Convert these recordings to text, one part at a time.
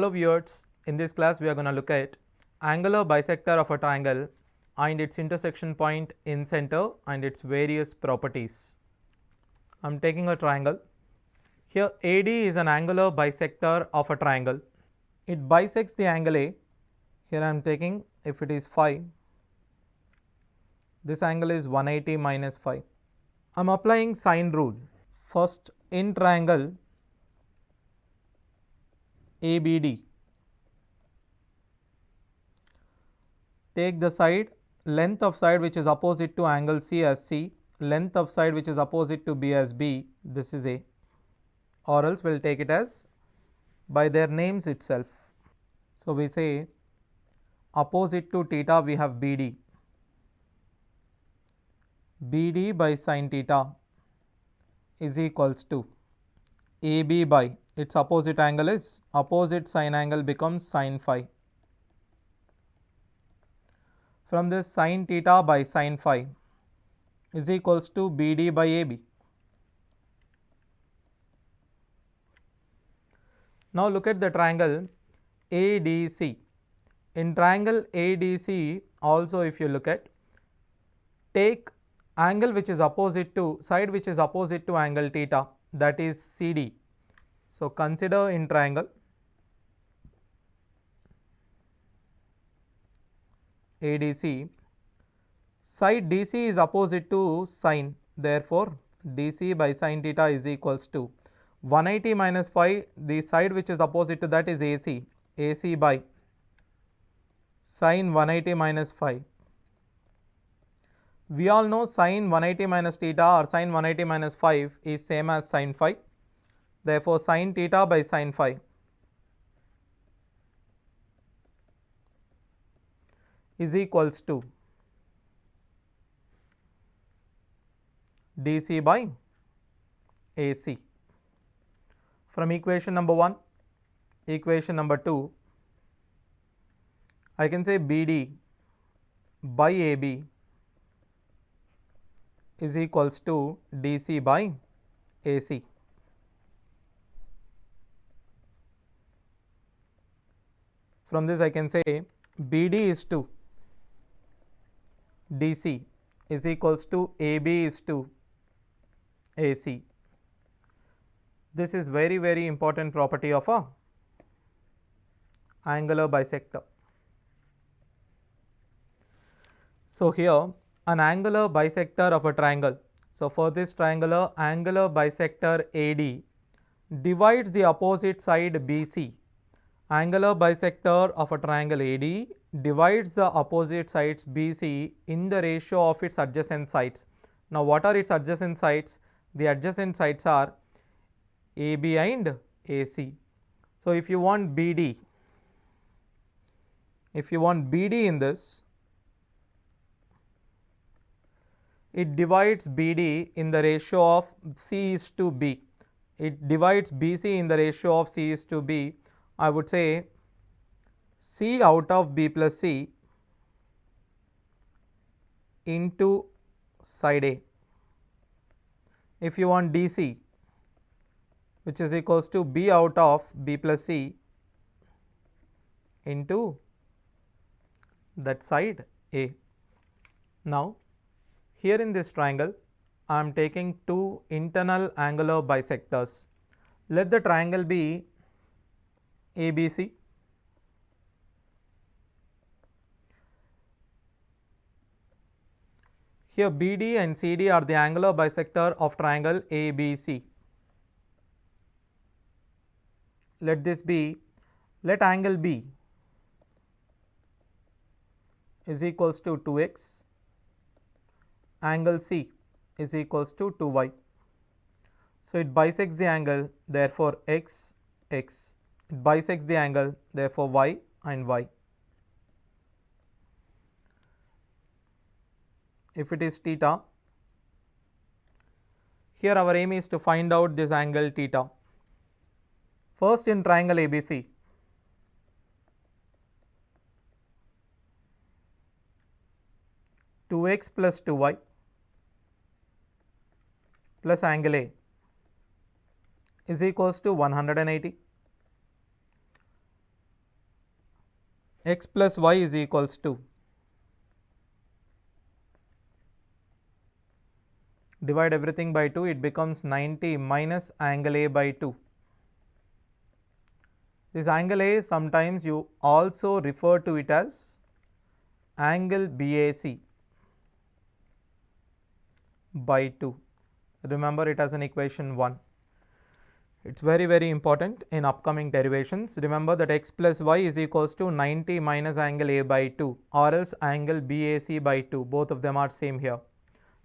Hello viewers, in this class we are going to look at angular bisector of a triangle and its intersection point in center and its various properties. I am taking a triangle. Here AD is an angular bisector of a triangle. It bisects the angle A. Here I am taking, if it is phi, this angle is 180 minus phi. I am applying sine rule. First, in triangle ABD, take the side, length of side which is opposite to angle C as C, length of side which is opposite to B as B, this is A, or else we will take it as by their names itself. So, we say opposite to theta we have BD, BD by sin theta is equals to AB by its opposite angle is opposite sine angle becomes sin phi. From this sin theta by sin phi is equals to BD by AB. Now look at the triangle ADC. In triangle ADC also, if you look at, take angle which is opposite to side which is opposite to angle theta, that is CD. So, consider in triangle ADC, side DC is opposite to sine, therefore DC by sin theta is equals to 180 minus phi, the side which is opposite to that is AC, AC by sin 180 minus phi. We all know sin 180 minus theta or sin 180 minus phi is same as sin phi. Therefore, sin theta by sin phi is equals to DC by AC. From equation number 1, equation number 2, I can say BD by AB is equals to DC by AC. From this I can say BD is to DC is equals to AB is to AC. This is very important property of a angular bisector. So, here an angular bisector of a triangle. So, for this triangular angular bisector AD divides the opposite side BC. Angular bisector of a triangle AD divides the opposite sides BC in the ratio of its adjacent sides. Now, what are its adjacent sides? The adjacent sides are AB and AC. So, if you want BD in this, it divides BD in the ratio of C is to B. It divides BC in the ratio of C is to B. I would say C out of B plus C into side A. If you want DC, which is equals to B out of B plus C into that side A. Now, here in this triangle, I am taking two internal angular bisectors. Let the triangle be ABC. Here BD and CD are the angular bisector of triangle ABC. Let this be, let angle B is equals to 2x, angle C is equals to 2y. So, it bisects the angle, therefore x, x. It bisects the angle, therefore y and y. If it is theta, here our aim is to find out this angle theta. First, in triangle ABC, two x plus 2y plus angle A is equals to 180. x plus y is equals to, divide everything by 2, it becomes 90 minus angle A by 2. This angle A, sometimes you also refer to it as angle BAC by 2. Remember it as an equation 1. It's very, very important in upcoming derivations. Remember that x plus y is equals to 90 minus angle A by 2 or else angle BAC by 2. Both of them are same here.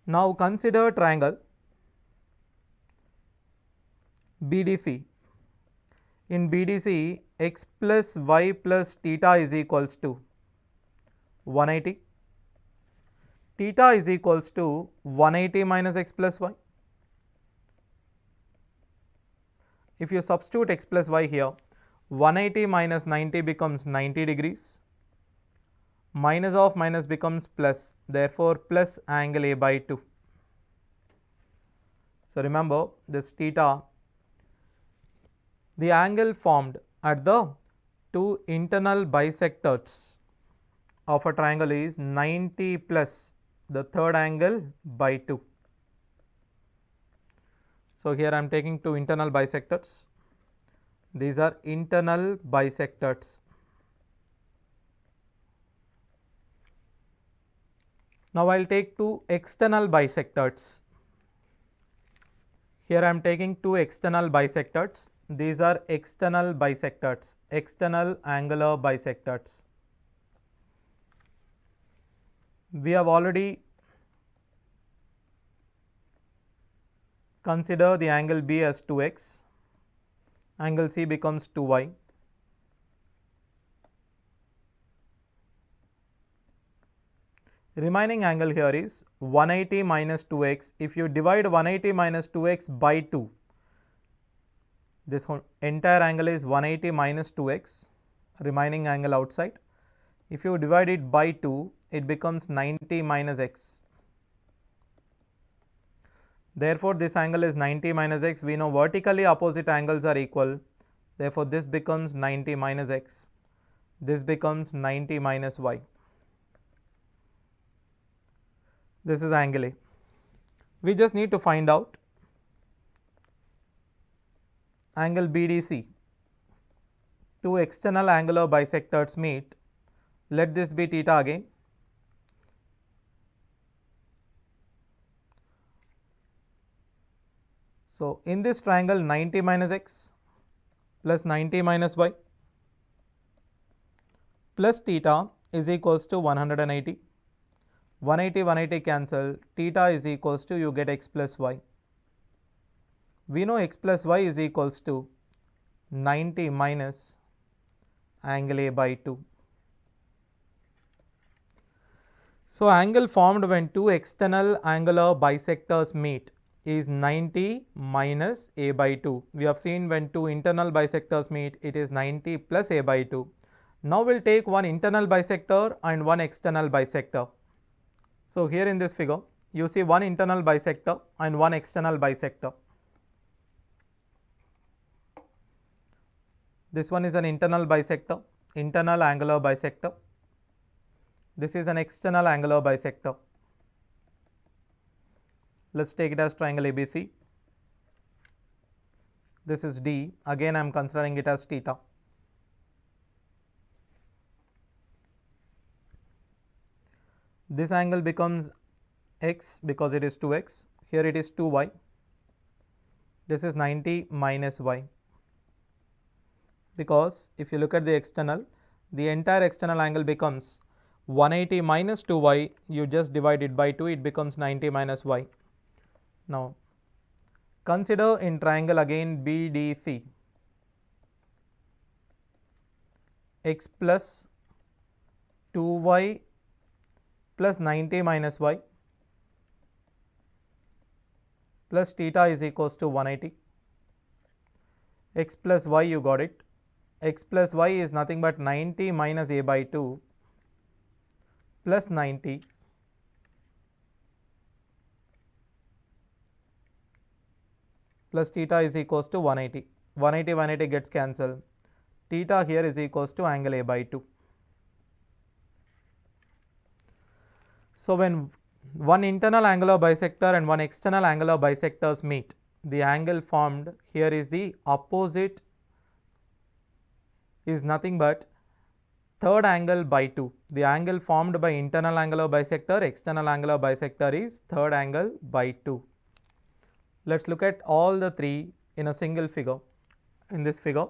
Now consider triangle BDC. In BDC, x plus y plus theta is equals to 180. Theta is equals to 180 minus x plus y. If you substitute x plus y here, 180 minus 90 becomes 90 degrees. Minus of minus becomes plus, therefore plus angle A by 2. So remember this theta, the angle formed at the two internal bisectors of a triangle is 90 plus the third angle by 2. So here I am taking two internal bisectors. These are internal bisectors. Now I will take two external bisectors. Here I am taking two external bisectors. These are external bisectors, external angular bisectors. We have already considered the angle B as 2x, angle C becomes 2y. Remaining angle here is 180 minus 2x. If you divide 180 minus 2x by 2, this whole entire angle is 180 minus 2x, remaining angle outside. If you divide it by 2, it becomes 90 minus x. Therefore, this angle is 90 minus x. We know vertically opposite angles are equal. Therefore, this becomes 90 minus x. This becomes 90 minus y. This is angle A. We just need to find out angle BDC. Two external angular bisectors meet. Let this be theta again. So in this triangle, 90 minus x plus 90 minus y plus theta is equals to 180. 180, 180 cancel, theta is equals to, you get x plus y. We know x plus y is equals to 90 minus angle A by 2. So angle formed when two external angular bisectors meet is 90 minus A by 2. We have seen when two internal bisectors meet, it is 90 plus A by 2. Now we will take one internal bisector and one external bisector. So here in this figure, you see one internal bisector and one external bisector. This one is an internal bisector, internal angular bisector. This is an external angular bisector. Let's take it as triangle ABC. This is D. Again I am considering it as theta. This angle becomes x because it is 2x. Here it is 2y. This is 90 minus y. Because if you look at the external, the entire external angle becomes 180 minus 2y. You just divide it by 2, it becomes 90 minus y. Now consider in triangle again BDC. X plus 2y plus 90 minus y plus theta is equals to 180. X plus y, you got it. X plus y is nothing but 90 minus A by 2 plus 90 plus theta is equals to 180. 180, 180 gets cancelled. Theta here is equals to angle A by 2. So when one internal angular bisector and one external angular bisectors meet, the angle formed here is the opposite is nothing but third angle by 2. The angle formed by internal angular bisector, external angular bisector is third angle by 2. Let's look at all the three in a single figure. In this figure,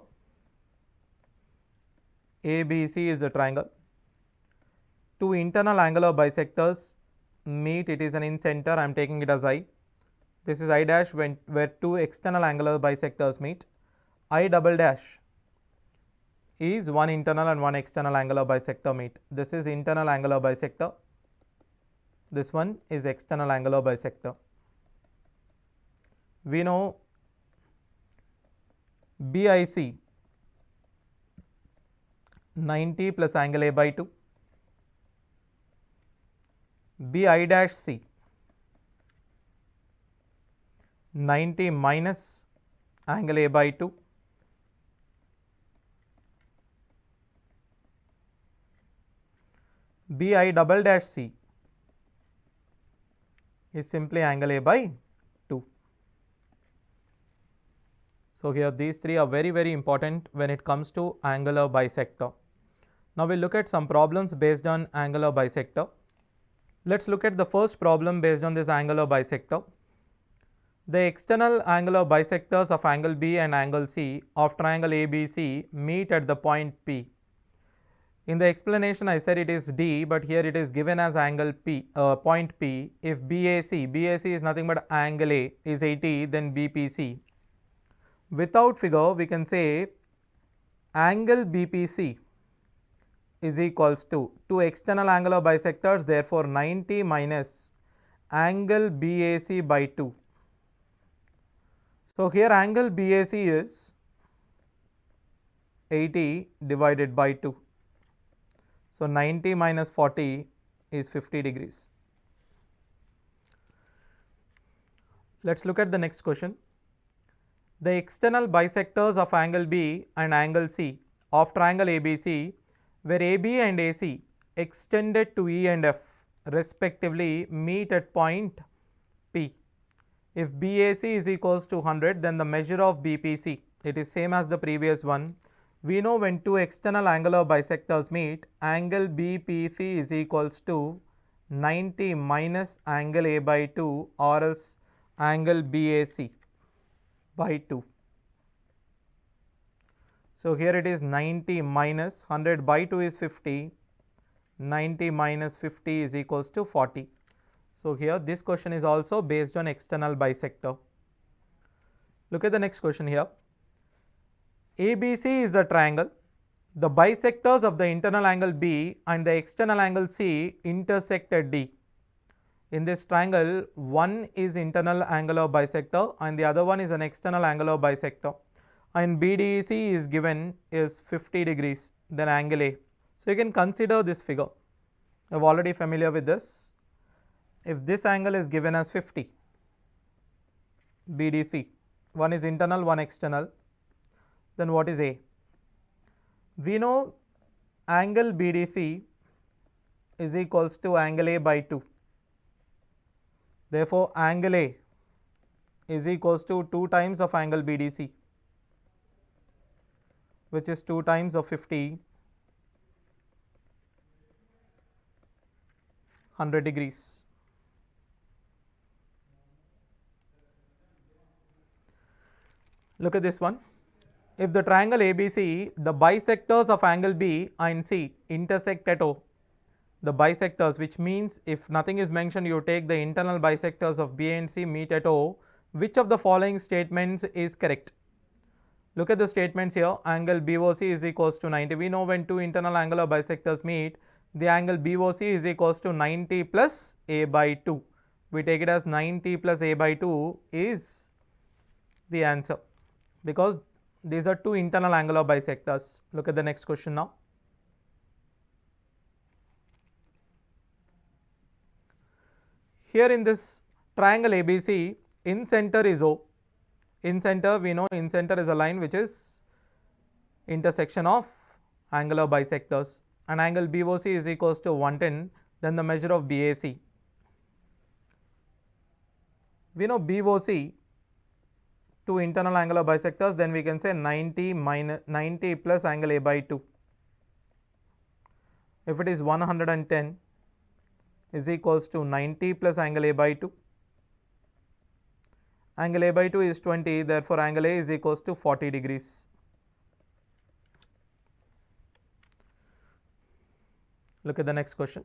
ABC is the triangle. Two internal angular bisectors meet, it is an in center, I am taking it as I. This is I dash where two external angular bisectors meet. I double dash is one internal and one external angular bisector meet. This is internal angular bisector. This one is external angular bisector. We know BIC 90 plus angle A by 2. BI dash C 90 minus angle A by 2. BI double dash C is simply angle A by 2. So here these three are very important when it comes to angular bisector. Now we'll look at some problems based on angular bisector. Let's look at the first problem based on this angular bisector. The external angular bisectors of angle B and angle C of triangle ABC meet at the point P. In the explanation I said it is D, but here it is given as angle P, point P. If BAC is nothing but angle A is 80, then BPC. Without figure we can say angle BPC is equals to two external angular bisectors, therefore 90 minus angle BAC by 2. So here angle BAC is 80 divided by 2. So 90 minus 40 is 50 degrees. Let's look at the next question. The external bisectors of angle B and angle C of triangle ABC, where AB and AC extended to E and F respectively, meet at point P. If BAC is equals to 100, then the measure of BPC, it is same as the previous one. We know when two external angular bisectors meet, angle BPC is equals to 90 minus angle A by 2 or else angle BAC by 2. So here it is 90 minus 100 by 2 is 50, 90 minus 50 is equals to 40. So here this question is also based on external bisector. Look at the next question here. ABC is the triangle. The bisectors of the internal angle B and the external angle C intersect at D. In this triangle, one is internal angular bisector and the other one is an external angular bisector, and BDC is given is 50 degrees, then angle A. So you can consider this figure. You are already familiar with this. If this angle is given as 50, BDC, one is internal, one external, then what is A? We know angle BDC is equals to angle A by 2. Therefore, angle A is equals to 2 times of angle BDC, which is 2 times of 50, 100 degrees. Look at this one. If the triangle ABC, the bisectors of angle B and C intersect at O, the bisectors, which means if nothing is mentioned, you take the internal bisectors of B and C meet at O, which of the following statements is correct? Look at the statements here. Angle BOC is equals to 90. We know when two internal angular bisectors meet, the angle BOC is equals to 90 plus A by 2. We take it as 90 plus A by 2 is the answer, because these are two internal angular bisectors. Look at the next question now. Here in this triangle ABC, in center is O. In center, we know in center is a line which is intersection of angular bisectors, and angle BOC is equals to 110, then the measure of BAC. We know BOC, two internal angular bisectors, then we can say 90 plus angle A by 2. If it is 110 is equals to 90 plus angle A by 2. Angle A by 2 is 20, therefore angle A is equals to 40 degrees. Look at the next question.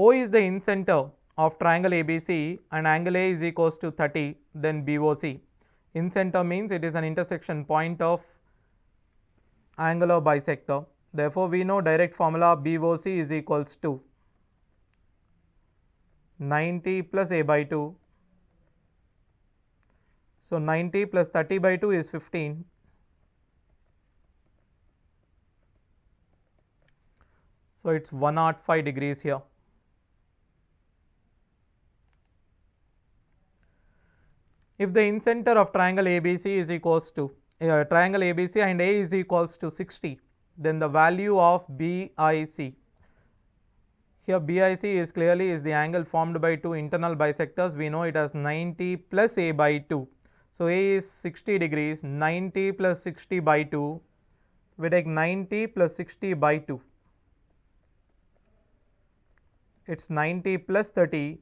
O is the incenter of triangle ABC and angle A is equals to 30, then BOC. Incenter means it is an intersection point of angular bisector. Therefore, we know direct formula BOC is equals to 90 plus A by 2. So, 90 plus 30 by 2 is 15. So, it is 105 degrees here. If the incenter of triangle ABC is equals to triangle ABC and A is equals to 60, then the value of BIC. Here BIC is clearly is the angle formed by two internal bisectors. We know it as 90 plus A by 2. So, A is 60 degrees, 90 plus 60 by 2, we take 90 plus 60 by 2. It is 90 plus 30,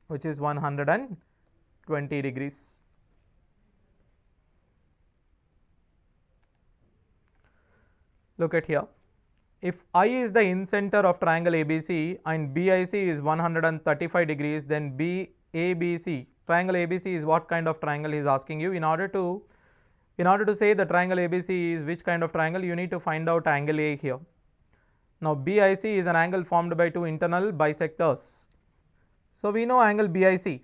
which is 120 degrees. Look at here. If I is the incenter of triangle ABC and BIC is 135 degrees, then BABC, triangle ABC is what kind of triangle he is asking you. In order to say the triangle ABC is which kind of triangle, you need to find out angle A here. Now, BIC is an angle formed by two internal bisectors. So, we know angle BIC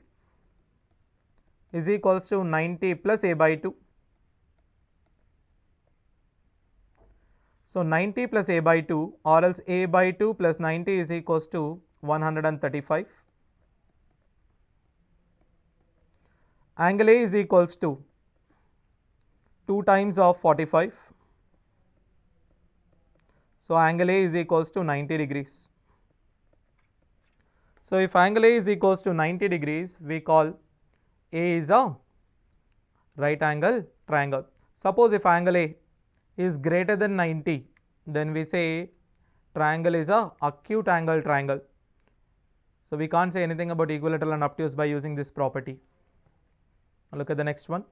is equals to 90 plus A by 2. So, 90 plus A by 2 or else A by 2 plus 90 is equals to 135. Angle A is equals to 2 times of 45. So, angle A is equals to 90 degrees. So, if angle A is equals to 90 degrees, we call A is a right angle triangle. Suppose if angle A is greater than 90, then we say triangle is a acute angle triangle. So, we can't say anything about equilateral and obtuse by using this property. Look at the next one.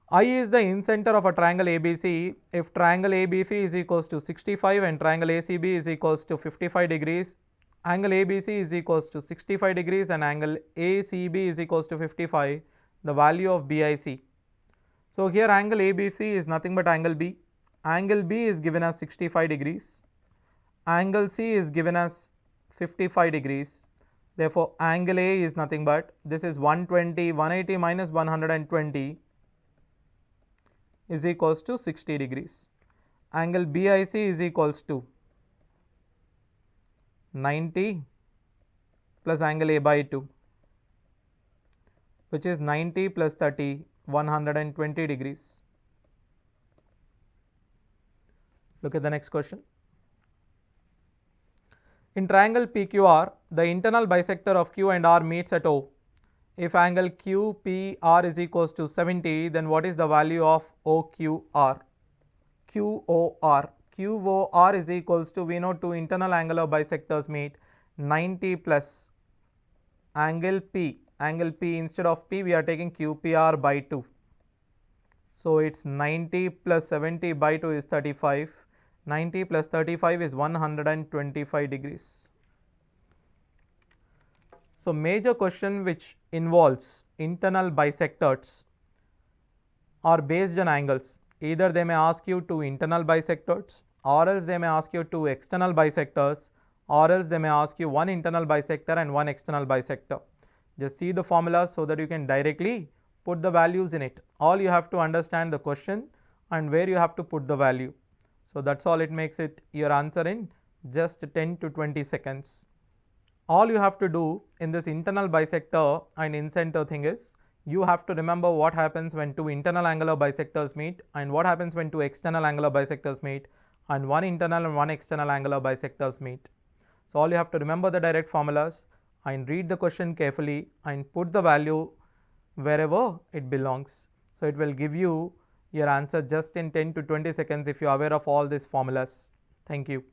I is the incenter of a triangle ABC if triangle ABC is equals to 65 and triangle ACB is equals to 55 degrees, angle ABC is equals to 65 degrees and angle ACB is equals to 55, the value of BIC. So, here angle ABC is nothing but angle B. Angle B is given as 65 degrees. Angle C is given as 55 degrees. Therefore, angle A is nothing but this is 120, 180 minus 120 is equals to 60 degrees. Angle BIC is equals to 90 plus angle A by 2, which is 90 plus 30, 120 degrees. Look at the next question. In triangle PQR, the internal bisector of Q and R meets at O. If angle QPR is equals to 70, then what is the value of OQR? QOR. QOR is equals to, we know two internal angular bisectors meet, 90 plus angle P. Angle P instead of P we are taking QPR by 2. So, it is 90 plus 70 by 2 is 35. 90 plus 35 is 125 degrees. So, major question which involves internal bisectors are based on angles. Either they may ask you two internal bisectors or else they may ask you two external bisectors or else they may ask you one internal bisector and one external bisector. Just see the formula so that you can directly put the values in it. All you have to understand the question and where you have to put the value. So, that is all, it makes it your answer in just 10 to 20 seconds. All you have to do in this internal bisector and incenter thing is you have to remember what happens when two internal angular bisectors meet and what happens when two external angular bisectors meet and one internal and one external angular bisectors meet. So all you have to remember the direct formulas and read the question carefully and put the value wherever it belongs. So it will give you your answer just in 10 to 20 seconds if you are aware of all these formulas. Thank you.